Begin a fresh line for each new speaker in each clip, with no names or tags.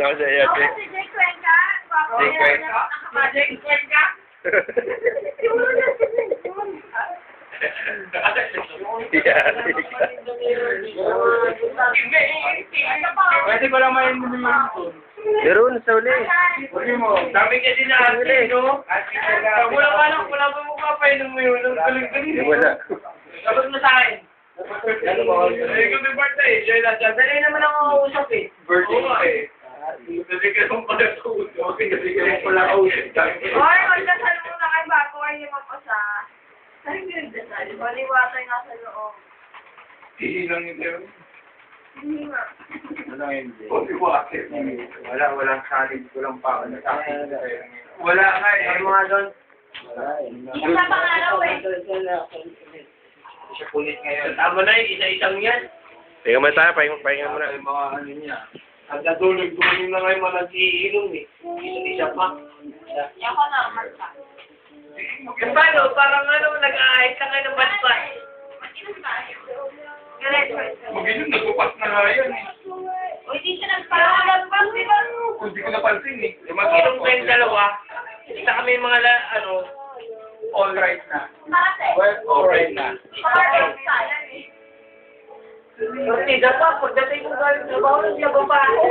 Ako sa iyo,
Ako
Jake.
si Jake Cuenca.
Jake Cuenca?
Jake Cuenca.
Yeah.
Pwede ko lang main mo yung
Meron sa uli.
Pwede mo. Dami ka din na ate, no? Wala ka lang, wala pa mo kapainom mo yun.
Hindi wala.
Sabat mo sa akin. Ano ba? Hindi ko may birthday. Joy lang siya. Dali naman ako usap eh. Birthday eh. Dali ka lang pala sa usap. Okay, dali ka lang pala sa usap.
Hoy, magdasal muna kayo bago kayo magpasa. Saan yung nagdasal? Baliwatay nga sa loob.
Hihilang yun.
Hindi nga.
Walang hindi. Walang salid. Walang pa. Wala nga eh. Ay mga doon.
Isa sa pangalaw eh.
Siya kulit ngayon. Tama na yung isa-isang yan.
Tingnan mo tayo, pahinga muna.
Ay mga ano niya. Ang natulog-tulog na ngayon mga nag-iilong eh. Isa-isa pa.
Ako na, Marta.
Yung paano? Parang ano, nag-aahit ka ngayon ng banpat.
Mag-inom tayo. Diretso.
Mag-inom, nagpupas na nga yan eh.
Uy, di siya nagparang di ba?
Hindi ko napansin eh. Mag-inom kayong dalawa. Isa kami mga all right na.
Parate.
Well, all right na.
Parang sayang eh.
Kasi dapat, pagdating ko galing trabaho, naglaban pa ako.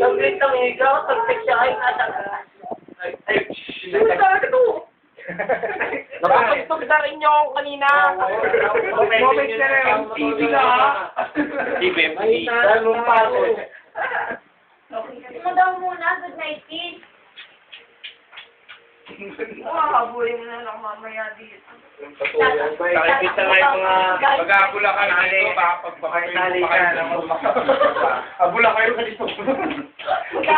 Saglit ang higaw, tagtik siya ay nasa. Ay, sino talaga ito? Nakapagtog na rin niyo ako kanina. Moment na rin ang TV ka ha.
TV.
Ganun pa ako.
Ano daw muna, good night, kids. Habulin mo na lang mamaya dito.
Nakikita nga yung mga mag-aabula ka na dito, baka pagbakayin mo pa kayo. Abula kayo ka dito.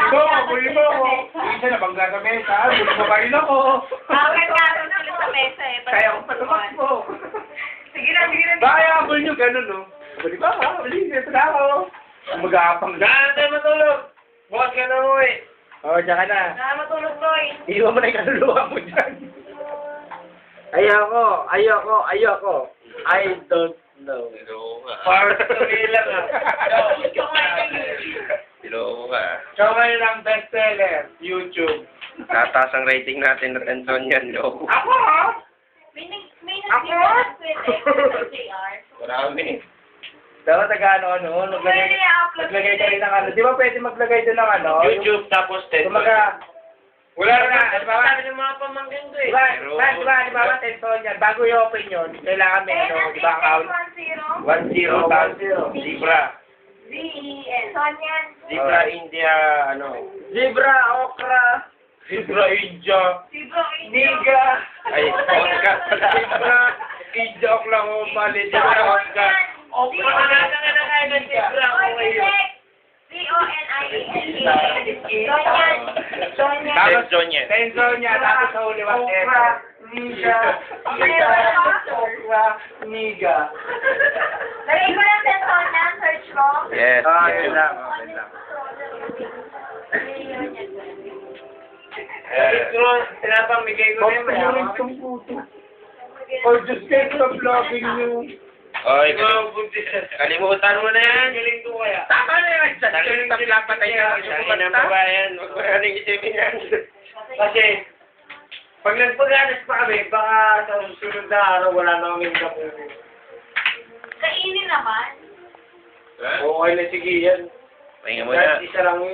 Abulin mo ako. Isa na bangga sa mesa, abulin mo pa rin ako.
Awal nga rin sila sa mesa eh.
Kaya ako patumak mo.
Sige na, sige na.
Baka abul nyo ganun, no? Abulin ba ha? Abulin, ito na ako. Mag-aapang. Saan tayo matulog? Bukas ka na mo eh. Oo, dyan ka na.
Matulog, Noy.
Iwan mo na yung kaluluwa mo dyan. Ayoko. I don't know.
Hello ka.
Para sa tuloy lang ah.
Hello ka.
Siya ngayon ang bestseller, YouTube.
Tataas ang rating natin at Anton yan, lo.
Ako ha?
May nagsimulat ko yung JR.
Marami.
Dapat ano, maglagay ka rin ng ano. Di ba pwede maglagay doon ng ano?
YouTube tapos
Kumaga, wala na.
Sabi ng mga pamangkin ko eh.
Di ba, tension yan. Bago i-open yun, kailangan may ano, di ba, account? 10 Zebra.
Z-E-N. Sonyan.
Zebra India, ano.
Zebra, okra. Zebra, India.
Zebra,
Niga.
Ay, Oscar pala.
Zebra, India, Oklahoma, Zebra, Oscar. Okra na nga ng Zebra. Okay yun.
Z-O-N-I-E-N-A. Sonyan.
Tension yan.
Tension niya, tapos sa huli, what Okra, Niga. Okra, Niga.
Lagay ko lang sa Sonyan, search mo.
Yes,
Yun
YouTube.
lang.
Pinapamigay ko rin
Pagpulurin kang puto. Oh, Diyos kayo sa vlogging niyo.
Oy, kalimutan mo na yan.
Galing ko kaya.
Tama na yan. Patay na.
Tangin ang babayan. Huwag mo na rin isipin yan.
Kasi, pag nagpaganas pa kami, baka sa susunod na araw wala na kaming kapunin.
Kainin naman.
Okay na sige yan.
Pahinga mo na.
Kahit isa lang yun.